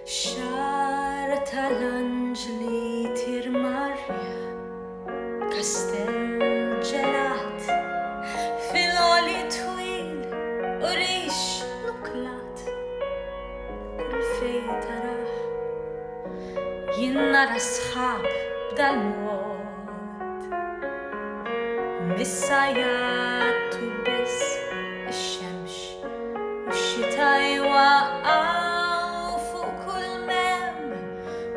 Xar tal-anġli tirmarja, kastel ġelat, fil-oli twil u rix nuklat. Kull fej taraħ, jien nara sħab b'dal-mod, missajat u biss ix-xemx u x-xita jwaqgħu fuq kull mem,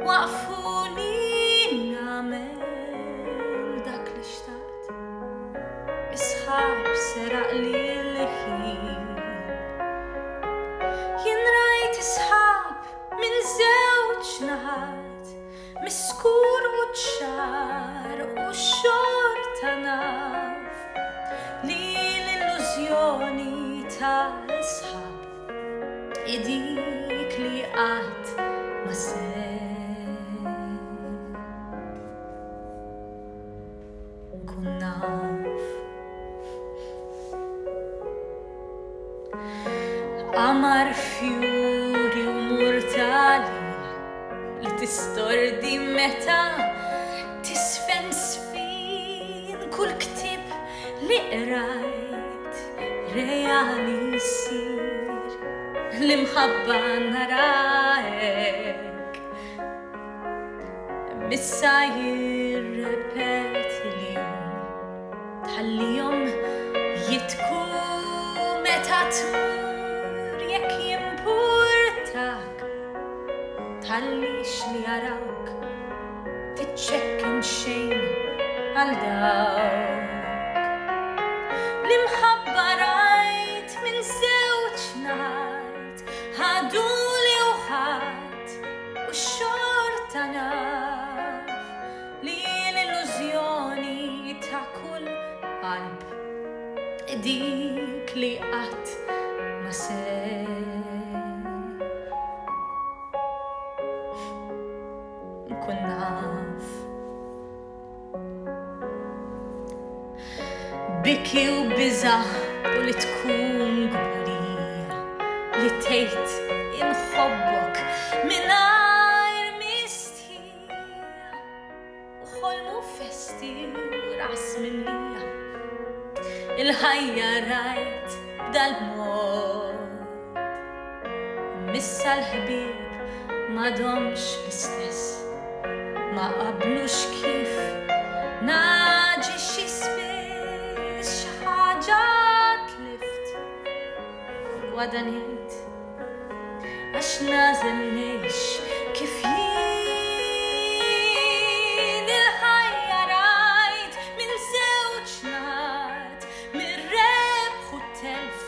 waqfuni nagħmel dak li xtaqt. Is-sħab seraq li l-ħin, jien rajt is-sħab minn żewġ naħat, miskur u ċar u xorta naf li l-illużjoni tal-sħab dik li qatt ma nkun naf. Qamar fjuri u murtali li tistordi meta tisfen sfin, kull ktib li qrajt reali jsir, l-imħabba narajek missa jirrepet li-jum, tħallihom jitku meta tmur, jekk jimpurtak tħallix li jarawk titċekken xejn għal dawk. L-imħabba rajt minn żewġ naħat, ħaduli u ħadd u xorta naf li l-illużjoni ta' kull qalb dik li qatt ma nkun naf. Biki u biża u li tkun gburija, li tgħid inħobbok mingħajr mistħija, u ħolmu festi u ras mimlija. Il-ħajja rajt b'dal-mod, missa l-ħbieb m'għadhomx l-istess, ma qablux kif naġi xi spiss xi ħaġa tlift u għadha ngħid għax nażel ngħix kif jien. Il-ħajja rajt minn żewġ naħat, mir-rebħ u t-telf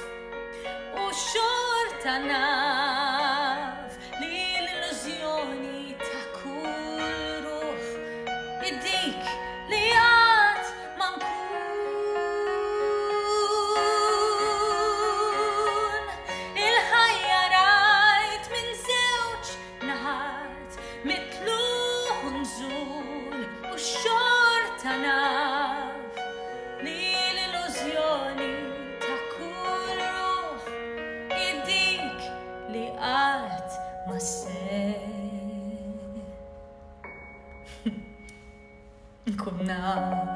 u xorta naf li l-illużjoni ta' kull ruħ dik li qatt ma nkun. Il-ħajja rajt minn żewġ naħat, mitluħ u nżul u xorta naf li l-illużjoni ta' kull ruħ dik li qatt ma nkun naf.